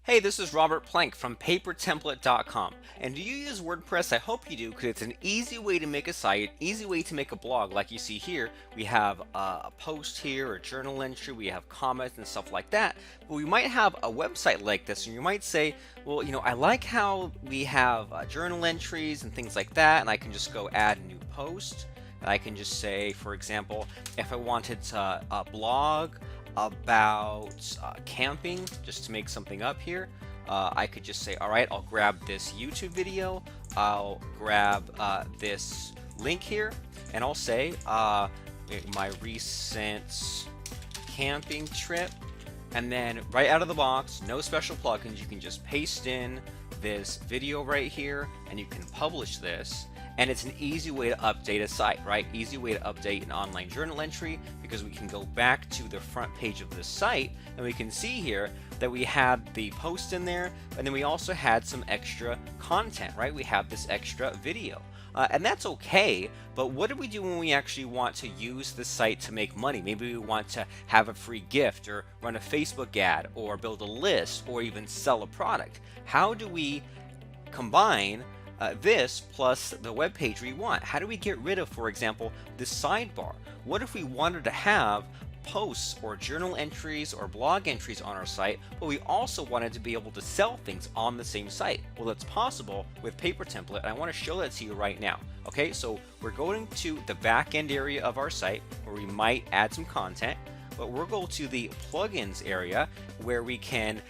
Hey, this is Robert Plank from papertemplate.com. And do you use WordPress? I hope you do, because it's an easy way to make a site, easy way to make a blog. Like you see here, we have a post here, a journal entry, we have comments and stuff like that. But we might have a website like this, and you might say, well, I like how we have journal entries and things like that, and I can just go add a new post. And I can just say, for example, if I wanted to blog about camping, just to make something up here, I could just say, all right, I'll grab this YouTube video, I'll grab this link here, and I'll say my recent camping trip, and then right out of the box, no special plugins, you can just paste in this video right here, and you can publish this. And it's an easy way to update a site, right? Easy way to update an online journal entry, because we can go back to the front page of this site and we can see here that we had the post in there, and then we also had some extra content, right? We have this extra video. And that's okay, but what do we do when we actually want to use the site to make money? Maybe we want to have a free gift, or run a Facebook ad, or build a list, or even sell a product. How do we combine this plus the web page we want? How do we get rid of, for example, this sidebar? What if we wanted to have posts or journal entries or blog entries on our site, but we also wanted to be able to sell things on the same site? Well, it's possible with Paper Template, and I want to show that to you right now. Okay, so we're going to the back end area of our site where we might add some content, but we'll go to the plugins area where we can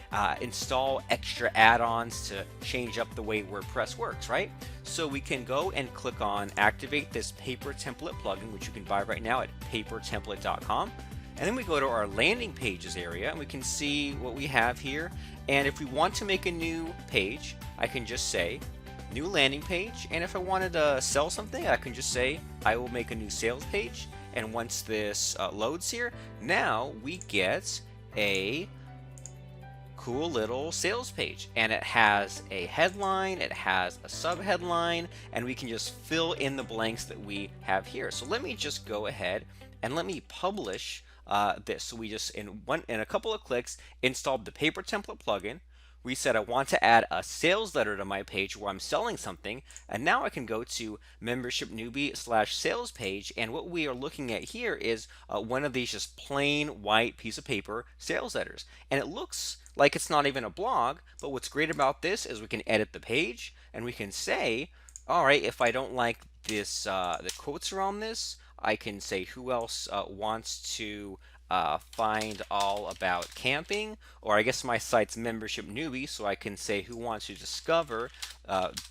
install extra add-ons to change up the way WordPress works, right? So we can go and click on activate this paper template plugin, which you can buy right now at papertemplate.com. And then we go to our landing pages area and we can see what we have here. And if we want to make a new page, I can just say new landing page. And if I wanted to sell something, I can just say I will make a new sales page. And once this loads here, now we get a cool little sales page, and it has a headline, it has a subheadline, and we can just fill in the blanks that we have here. So let me just go ahead and let me publish this. So we just in a couple of clicks installed the Paper Template plugin. We said I want to add a sales letter to my page where I'm selling something, and now I can go to membership newbie / sales page, and what we are looking at here is one of these just plain white piece of paper sales letters, and it looks like it's not even a blog. But what's great about this is we can edit the page, and we can say, all right, if I don't like this the quotes around this, I can say who else wants to find all about camping, or I guess my site's membership newbie, so I can say who wants to discover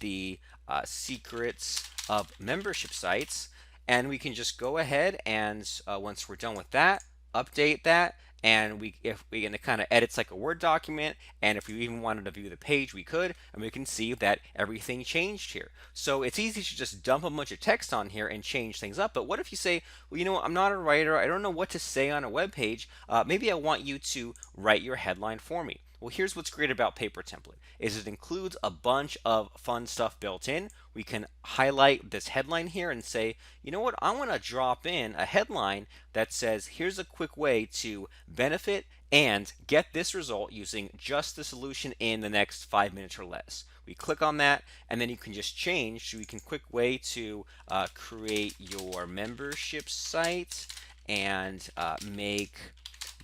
the secrets of membership sites. And we can just go ahead and once we're done with that, update that. And if we can kind of edits like a Word document, and if we even wanted to view the page, we could, and we can see that everything changed here. So it's easy to just dump a bunch of text on here and change things up. But what if you say, well, you know what, I'm not a writer, I don't know what to say on a web page. Maybe I want you to write your headline for me. Well, here's what's great about Paper Template is it includes a bunch of fun stuff built in. We can highlight this headline here and say, you know what, I want to drop in a headline that says, here's a quick way to benefit and get this result using just the solution in the next 5 minutes or less. We click on that, and then you can just change. So we can quick way to create your membership site and make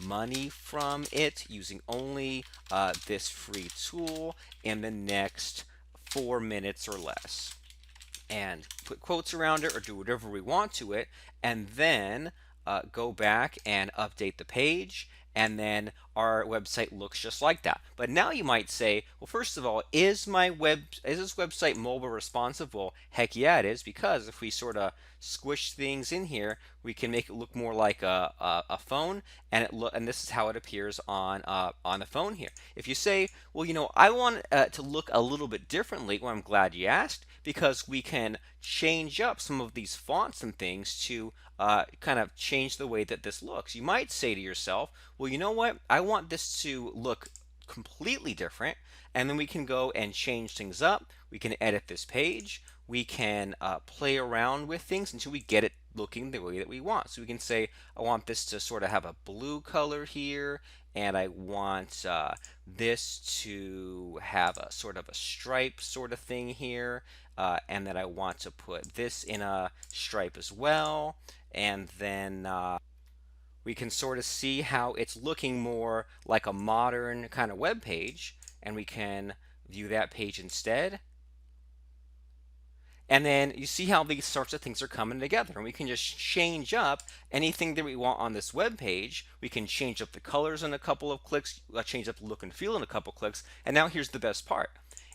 money from it using only this free tool in the next 4 minutes or less, and put quotes around it or do whatever we want to it, and then go back and update the page, and then our website looks just like that. But now you might say, well, first of all, is this website mobile responsive? Well, heck yeah, it is, because if we sort of squish things in here, we can make it look more like a phone, and and this is how it appears on the phone here. If you say, well, you know, I want to look a little bit differently, well, I'm glad you asked, because we can change up some of these fonts and things to kind of change the way that this looks. You might say to yourself, well, you know what, I want this to look completely different, and then we can go and change things up. We can edit this page. We can play around with things until we get it looking the way that we want. So we can say, I want this to sort of have a blue color here, and I want this to have a sort of a stripe sort of thing here, and then I want to put this in a stripe as well. And then we can sort of see how it's looking more like a modern kind of web page, and we can view that page instead. And then you see how these sorts of things are coming together, and we can just change up anything that we want on this web page. We can change up the colors in a couple of clicks, change up the look and feel in a couple of clicks. And now here's the best part.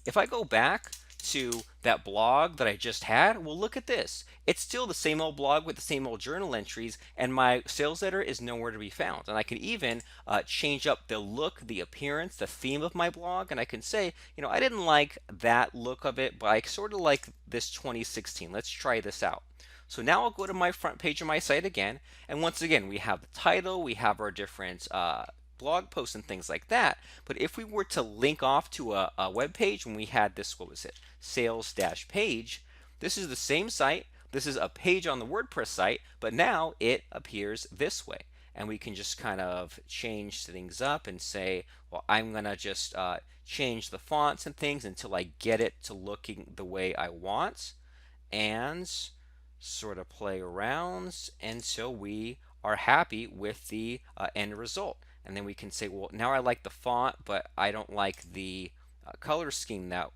If I go back to that blog that I just had, well, look at this. It's still the same old blog with the same old journal entries, and my sales letter is nowhere to be found. And I can even change up the look, the appearance, the theme of my blog, and I can say, I didn't like that look of it, but I sort of like this 2016. Let's try this out. So now I'll go to my front page of my site again, and once again, we have the title, we have our different blog posts and things like that. But if we were to link off to a web page, when we had this, what was it, sales dash page, this is the same site. This is a page on the WordPress site, but now it appears this way. And we can just kind of change things up and say, well, I'm going to just change the fonts and things until I get it to looking the way I want, and sort of play around until we are happy with the end result. And then we can say, well, now I like the font, but I don't like the color scheme that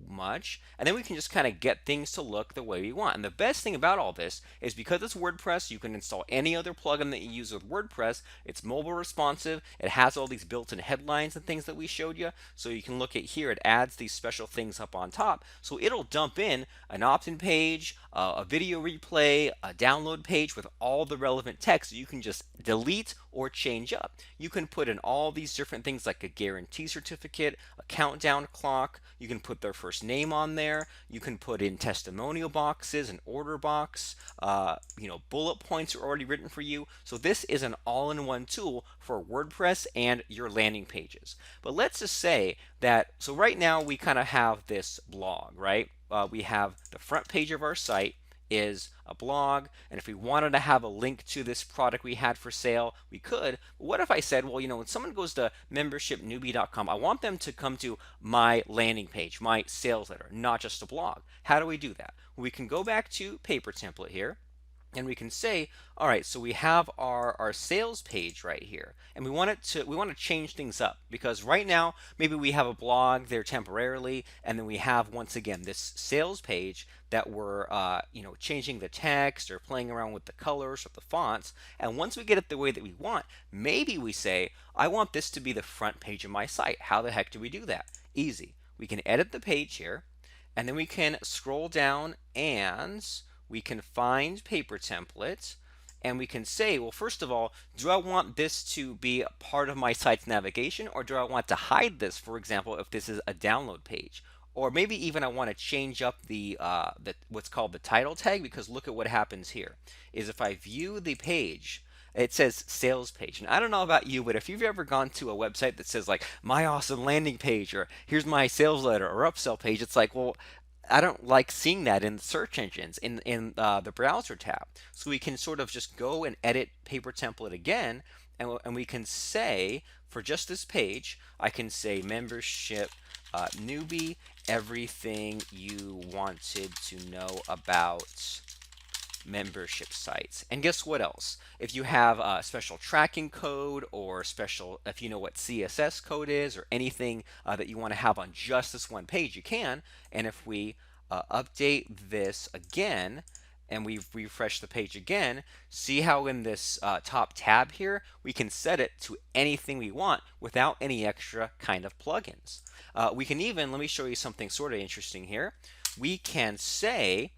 much. And then we can just kind of get things to look the way we want. And the best thing about all this is because it's WordPress, you can install any other plugin that you use with WordPress. It's mobile responsive. It has all these built-in headlines and things that we showed you. So you can look at here, it adds these special things up on top. So it'll dump in an opt-in page, a video replay, a download page with all the relevant text that you can just delete or change up. You can put in all these different things like a guarantee certificate, a countdown clock. You can put their first name on there. You can put in testimonial boxes, an order box. Bullet points are already written for you. So this is an all-in-one tool for WordPress and your landing pages. But let's just say that, so right now we kind of have this blog, right? We have the front page of our site is a blog, and if we wanted to have a link to this product we had for sale, we could. But what if I said, well, when someone goes to membershipnewbie.com, I want them to come to my landing page, my sales letter, not just a blog. How do we do that? Well, we can go back to paper template here, and we can say, all right, so we have our sales page right here, and we want to change things up, because right now maybe we have a blog there temporarily, and then we have, once again, this sales page that we're changing the text or playing around with the colors or the fonts. And once we get it the way that we want, maybe we say, I want this to be the front page of my site. How the heck do we do that? Easy. We can edit the page here, and then we can scroll down and we can find paper templates, and we can say, well, first of all, do I want this to be a part of my site's navigation, or do I want to hide this, for example, if this is a download page? Or maybe even I want to change up the what's called the title tag, because look at what happens here. Is if I view the page, it says sales page. And I don't know about you, but if you've ever gone to a website that says like my awesome landing page, or here's my sales letter or upsell page, it's like, well, I don't like seeing that in search engines in the browser tab. So we can sort of just go and edit paper template again, and we can say for just this page, I can say membership newbie, everything you wanted to know about membership sites. And guess what else? If you have a special tracking code, or special, if you know what CSS code is, or anything that you want to have on just this one page, you can. And if we update this again, and we refresh the page again, see how in this top tab here, we can set it to anything we want without any extra kind of plugins. We can even, let me show you something sort of interesting here. We can say,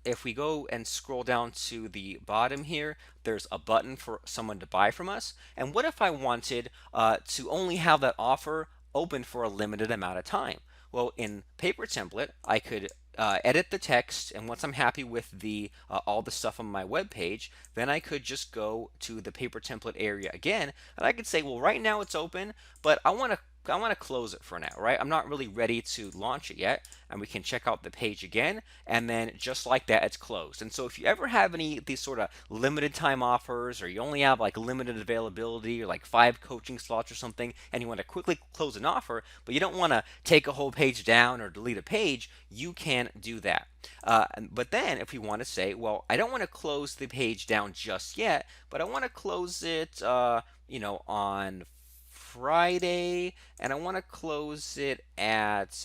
if we go and scroll down to the bottom here, there's a button for someone to buy from us. And what if I wanted to only have that offer open for a limited amount of time? Well, in paper template, I could edit the text, and once I'm happy with the all the stuff on my web page, then I could just go to the paper template area again, and I could say, well, right now it's open, but I want to to close it for now, right? I'm not really ready to launch it yet. And we can check out the page again, and then just like that, it's closed. And so if you ever have any of these sort of limited time offers, or you only have like limited availability or like 5 coaching slots or something, and you want to quickly close an offer, but you don't want to take a whole page down or delete a page, you can do that. But then if we want to say, well, I don't want to close the page down just yet, but I want to close it, on Friday, and I want to close it at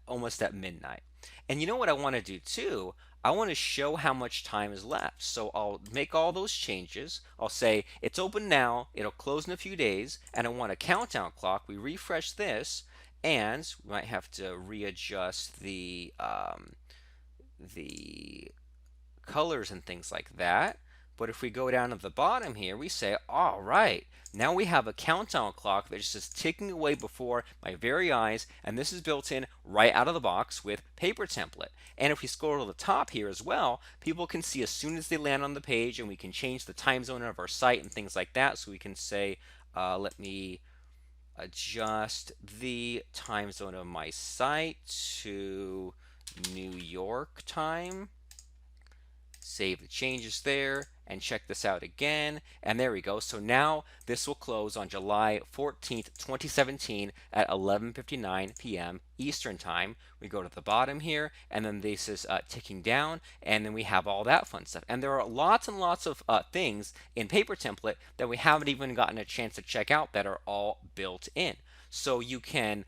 almost at midnight. And you know what I want to do too? I want to show how much time is left. So I'll make all those changes. I'll say it's open now, it'll close in a few days, and I want a countdown clock. We refresh this, and we might have to readjust the colors and things like that. But if we go down to the bottom here, we say, all right, now we have a countdown clock that's just ticking away before my very eyes, and this is built in right out of the box with Paper Template. And if we scroll to the top here as well, people can see as soon as they land on the page, and we can change the time zone of our site and things like that. So we can say, let me adjust the time zone of my site to New York time. Save the changes there and check this out again, and there we go. So now this will close on July 14th, 2017 at 11:59 p.m. Eastern time. We go to the bottom here, and then this is ticking down, and then we have all that fun stuff. And there are lots and lots of things in Paper Template that we haven't even gotten a chance to check out that are all built in. So you can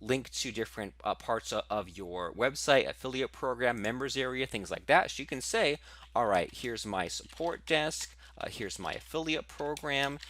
link to different parts of your website, affiliate program, members area, things like that. So you can say, all right, here's my support desk, here's my affiliate program,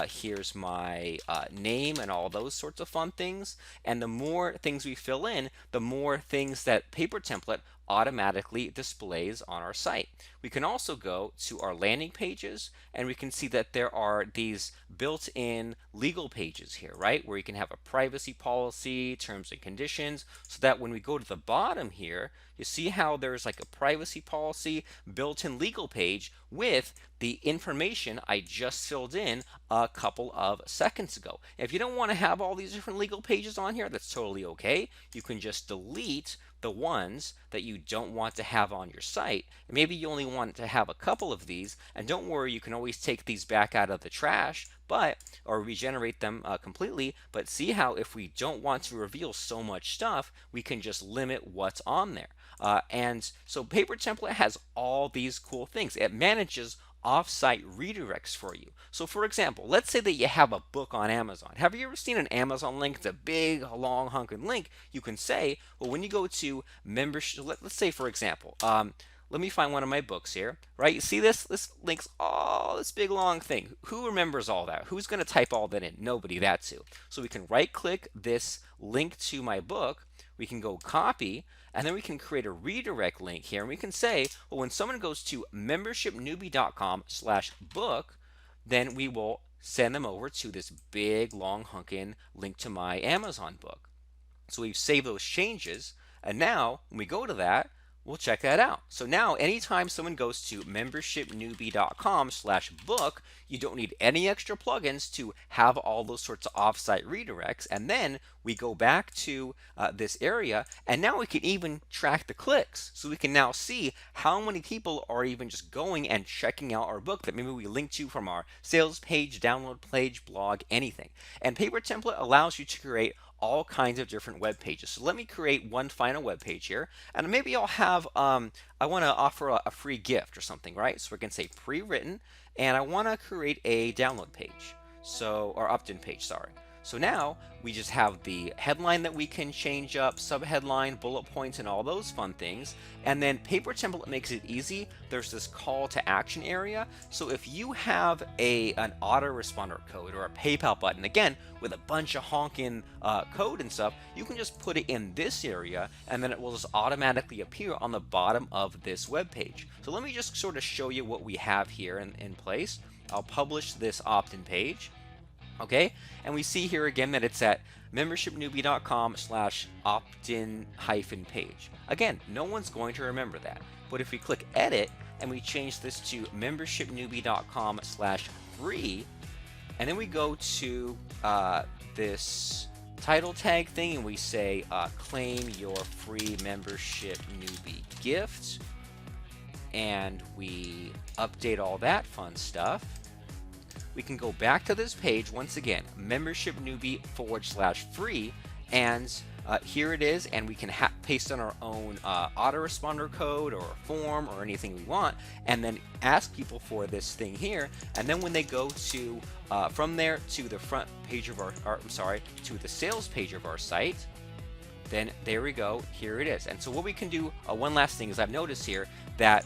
here's my name, and all those sorts of fun things. And the more things we fill in, the more things that Paper Template automatically displays on our site. We can also go to our landing pages, and we can see that there are these built-in legal pages here, right? Where you can have a privacy policy, terms and conditions, so that when we go to the bottom here, you see how there's like a privacy policy built-in legal page with the information I just filled in a couple of seconds ago. If you don't want to have all these different legal pages on here, that's totally okay. You can just delete the ones that you don't want to have on your site. Maybe you only want to have a couple of these, and don't worry, you can always take these back out of the trash, or regenerate them completely. But see how if we don't want to reveal so much stuff, we can just limit what's on there. And so Paper Template has all these cool things. It manages off-site redirects for you. So for example, let's say that you have a book on Amazon. Have you ever seen an Amazon link? It's a big, long, hunking link. You can say, well, when you go to membership, let's say for example, let me find one of my books here, right? You see this? This links all this big long thing. Who remembers all that? Who's going to type all that in? Nobody, that too. So we can right click this link to my book. We can go copy, and then we can create a redirect link here. And we can say, well, when someone goes to membershipnewbie.com/book, then we will send them over to this big, long, hunkin' link to my Amazon book. So we've saved those changes. And now when we go to that, we'll check that out. So now anytime someone goes to membershipnewbie.com/book, you don't need any extra plugins to have all those sorts of offsite redirects. And then we go back to this area, and now we can even track the clicks. So we can now see how many people are even just going and checking out our book that maybe we linked to from our sales page, download page, blog, anything. And Paper Template allows you to create all kinds of different web pages. So let me create one final web page here, and maybe I'll have I want to offer a free gift or something, right? So we can say pre-written, and I want to create a download page, or opt-in page, sorry. So now we just have the headline that we can change up, subheadline, bullet points, and all those fun things. And then Paper Template makes it easy. There's this call to action area. So if you have an autoresponder code or a PayPal button, again, with a bunch of honking code and stuff, you can just put it in this area, and then it will just automatically appear on the bottom of this web page. So let me just sort of show you what we have here in place. I'll publish this opt-in page. Okay, and we see here again that it's at membershipnewbie.com/opt-in-page. Again, no one's going to remember that. But if we click edit and we change this to membershipnewbie.com/free, and then we go to this title tag thing, and we say claim your free membership newbie gift, and we update all that fun stuff. We can go back to this page once again, membership newbie /free, and here it is, and we can paste in our own autoresponder code or a form or anything we want, and then ask people for this thing here. And then when they go to from there to the front page of to the sales page of our site, then there we go, here it is. And so what we can do, one last thing is I've noticed here that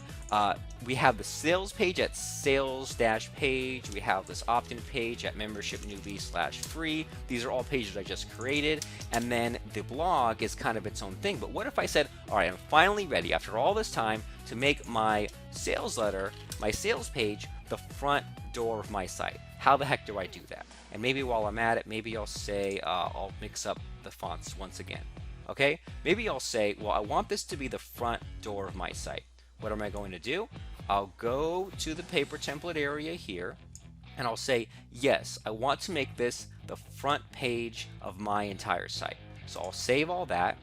we have the sales page at sales-page, we have this opt-in page at membership newbie /free. These are all pages I just created, and then the blog is kind of its own thing. But what if I said, all right, I'm finally ready after all this time to make my sales letter, my sales page, the front door of my site? How the heck do I do that? And maybe while I'm at it, maybe I'll say, I'll mix up the fonts once again. Okay, maybe I'll say, well, I want this to be the front door of my site. What am I going to do? I'll go to the paper template area here, and I'll say, yes, I want to make this the front page of my entire site. So I'll save all that.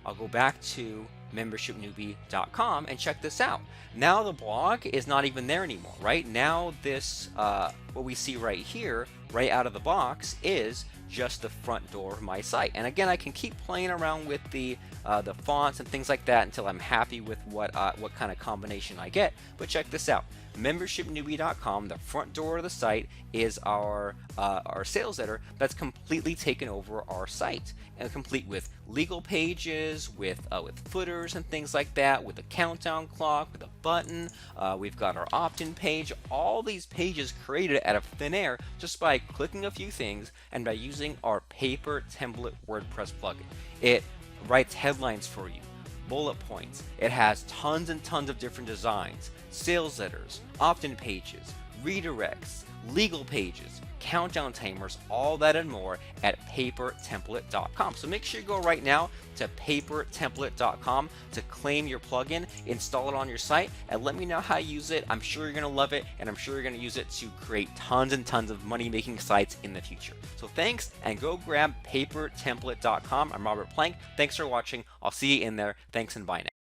I'll go back to membershipnewbie.com and check this out. Now the blog is not even there anymore, right? Now this, what we see right here, right out of the box, is just the front door of my site. And again, I can keep playing around with the fonts and things like that until I'm happy with what kind of combination I get. But check this out. membershipnewbie.com, the front door of the site, is our sales letter that's completely taken over our site, and complete with legal pages, with footers and things like that, with a countdown clock, with a button. We've got our opt-in page. All these pages created out of thin air just by clicking a few things and by using our paper template WordPress plugin. It writes headlines for you, bullet points. It has tons and tons of different designs, sales letters, opt-in pages, redirects, legal pages, countdown timers, all that and more at papertemplate.com. So make sure you go right now to papertemplate.com to claim your plugin, install it on your site, and let me know how you use it. I'm sure you're going to love it, and I'm sure you're going to use it to create tons and tons of money-making sites in the future. So thanks, and go grab papertemplate.com. I'm Robert Plank. Thanks for watching. I'll see you in there. Thanks, and bye now.